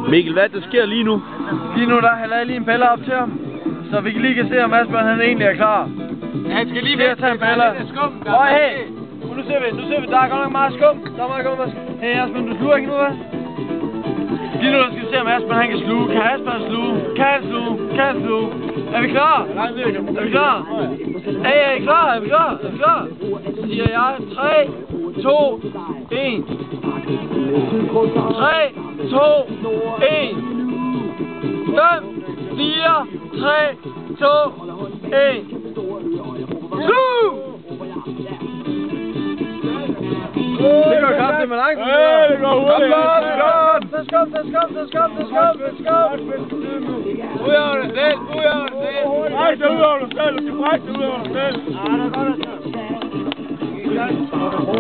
Mikkel, hvad der sker lige nu? Lige nu der hælder jeg lige en pille op til ham, så vi lige kan se, om Asbjørn han egentlig er klar. Han skal lige vente til at tage en skum. Hey, nu ser vi, der er godt nok meget skum. Der er meget skum. Hey Asbjørn, du sluger ikke nu, hvad? Lige nu der skal vi se, om Asbjørn han kan sluge. Kan Asbjørn sluge? Kan han sluge? Kan han sluge? Er vi klar? Er vi klar? Hey, er I klar? Er vi klar? Er vi klar? Så siger jeg 3, 2, 1. 3, 2, 1. 5, 4, 3, 2, 1. Slug! Det går kraftigt med langsomt. Det går hurtigt. Skub. Ud over dig selv. Bræk dig ud over dig selv. Du skal brække dig ud over dig selv.